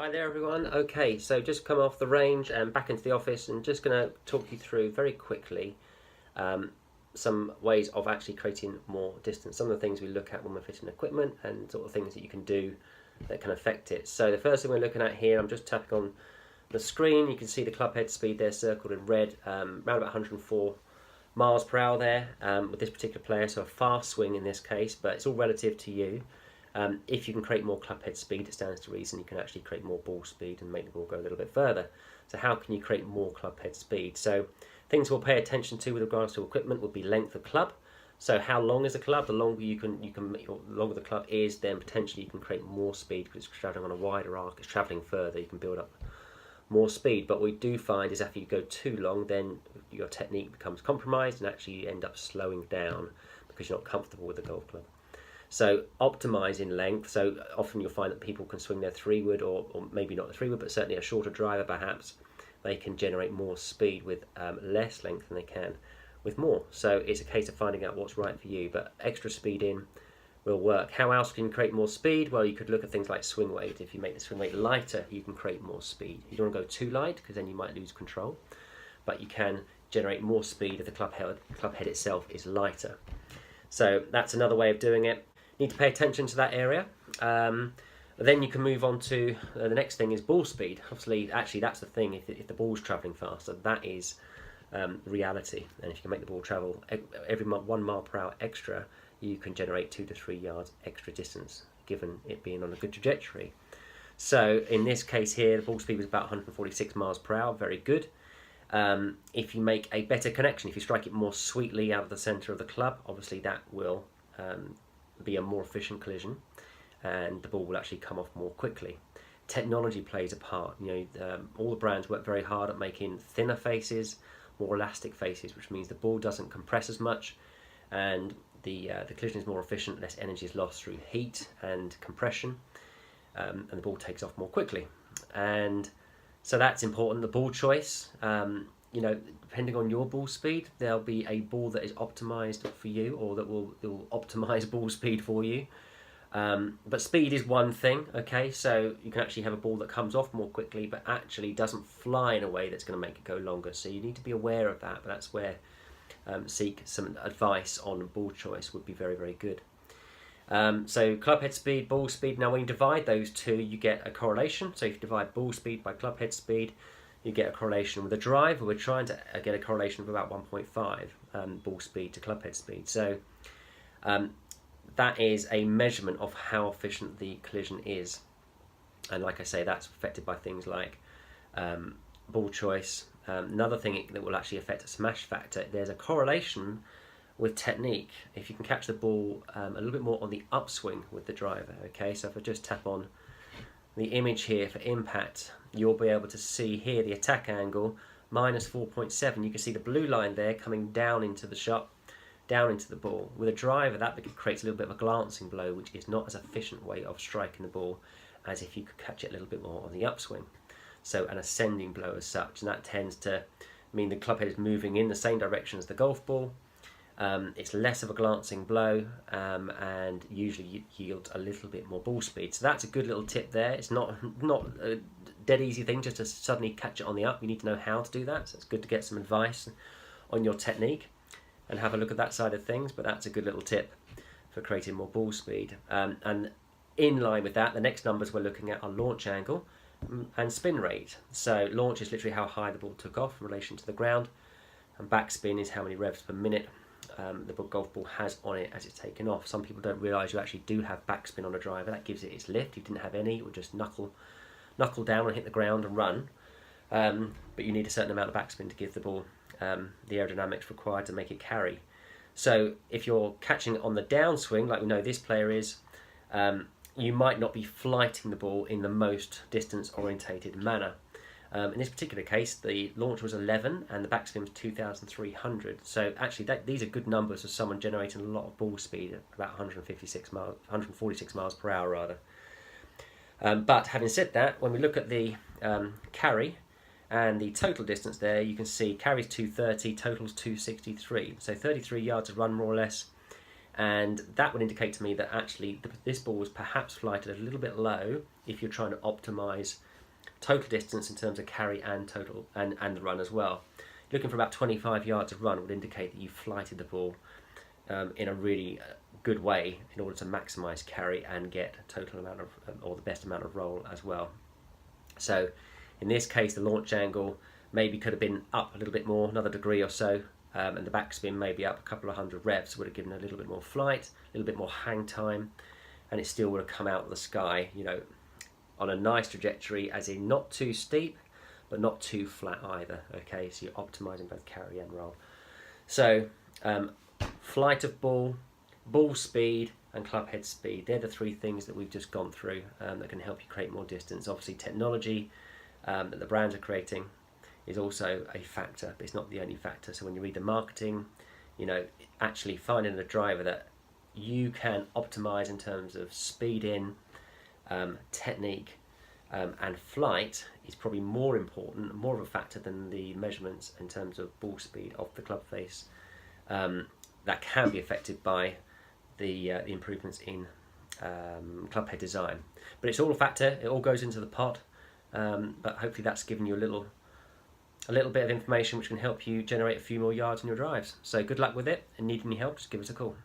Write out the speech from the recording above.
Hi there everyone. Okay, so just come off the range and back into the office and just going to talk you through very quickly um, some ways of actually creating more distance. Some of the things we look at when we're fitting equipment and sort of things that you can do that can affect it. So the first thing we're looking at here, I'm just tapping on the screen. You can see the club head speed there circled in red, around about 104 miles per hour there with this particular player, so a fast swing in this case, but it's all relative to you. If you can create more club head speed, it stands to reason you can actually create more ball speed and make the ball go a little bit further. So how can you create more club head speed? So things we'll pay attention to with regards to equipment would be length of club. So how long is the club? The longer the longer the club is, then potentially you can create more speed because it's traveling on a wider arc. It's traveling further. You can build up more speed. But what we do find is if you go too long, then your technique becomes compromised and actually you end up slowing down because you're not comfortable with the golf club. So optimizing length. So often you'll find that people can swing their 3-wood or maybe not the 3-wood, but certainly a shorter driver perhaps. They can generate more speed with less length than they can with more. So it's a case of finding out what's right for you. But extra speed in will work. How else can you create more speed? Well, you could look at things like swing weight. If you make the swing weight lighter, you can create more speed. You don't want to go too light because then you might lose control. But you can generate more speed if the club head itself is lighter. So that's another way of doing it. Need to pay attention to that area. Then you can move on to the next thing is ball speed. Obviously, actually, that's the thing. If the ball's travelling faster, that is reality. And if you can make the ball travel every 1 mile per hour extra, you can generate 2 to 3 yards extra distance, given it being on a good trajectory. So in this case here, the ball speed was about 146 miles per hour. Very good. If you make a better connection, if you strike it more sweetly out of the centre of the club, obviously that will be a more efficient collision and the ball will actually come off more quickly. Technology plays a part. All the brands work very hard at making thinner faces, more elastic faces, which means the ball doesn't compress as much and the collision is more efficient, less energy is lost through heat and compression, and the ball takes off more quickly. And so that's important. The ball choice, depending on your ball speed, there'll be a ball that is optimized for you, or that will optimize ball speed for you. But speed is one thing, okay? So you can actually have a ball that comes off more quickly, but actually doesn't fly in a way that's going to make it go longer. So you need to be aware of that. But that's where seek some advice on ball choice would be very, very good. So club head speed, ball speed. Now when you divide those two, you get a correlation. So if you divide ball speed by club head speed, you get a correlation with a drive. We're trying to get a correlation of about 1.5 ball speed to club head speed. So that is a measurement of how efficient the collision is. And like I say, that's affected by things like ball choice. Another thing that will actually affect a smash factor, there's a correlation with technique. If you can catch the ball a little bit more on the upswing with the driver, okay? So if I just tap on the image here for impact, you'll be able to see here the attack angle, minus 4.7. You can see the blue line there coming down into the shot, down into the ball. With a driver, that creates a little bit of a glancing blow, which is not as efficient way of striking the ball as if you could catch it a little bit more on the upswing. So an ascending blow as such, and that tends to mean the club head is moving in the same direction as the golf ball. It's less of a glancing blow and usually yields a little bit more ball speed. So that's a good little tip there. It's not a dead easy thing just to suddenly catch it on the up. You need to know how to do that. So it's good to get some advice on your technique and have a look at that side of things. But that's a good little tip for creating more ball speed. And in line with that, the next numbers we're looking at are launch angle and spin rate. So launch is literally how high the ball took off in relation to the ground, and backspin is how many revs per minute the golf ball has on it as it's taken off. Some people don't realise you actually do have backspin on a driver. That gives it its lift. If you didn't have any, it would just knuckle down and hit the ground and run. But you need a certain amount of backspin to give the ball the aerodynamics required to make it carry. So if you're catching it on the downswing, like we know this player is, you might not be flighting the ball in the most distance orientated manner. In this particular case, the launch was 11 and the backspin was 2,300. So actually, these are good numbers for someone generating a lot of ball speed at about 146 miles per hour rather. But having said that, when we look at the carry and the total distance there, you can see carry's 230, total's 263. So 33 yards of run more or less, And that would indicate to me that actually this ball was perhaps flighted a little bit low if you're trying to optimize total distance in terms of carry and total and the run as well. Looking for about 25 yards of run would indicate that you flighted the ball in a really good way in order to maximize carry and get total amount of or the best amount of roll as well. So in this case, the launch angle maybe could have been up a little bit more, another degree or so, and the backspin maybe up a couple of hundred revs would have given a little bit more flight, a little bit more hang time, and it still would have come out of the sky, you know, on a nice trajectory, as in not too steep, but not too flat either. Okay, so you're optimizing both carry and roll. So flight of ball, ball speed, and club head speed. They're the three things that we've just gone through that can help you create more distance. Obviously, technology that the brands are creating is also a factor, but it's not the only factor. So when you read the marketing, you know, actually finding a driver that you can optimize in terms of speed in, technique, and flight is probably more important, more of a factor than the measurements in terms of ball speed of the club face. That can be affected by the improvements in club head design. But it's all a factor, it all goes into the pot, but hopefully that's given you a little bit of information which can help you generate a few more yards in your drives. So good luck with it, and need any help, just give us a call.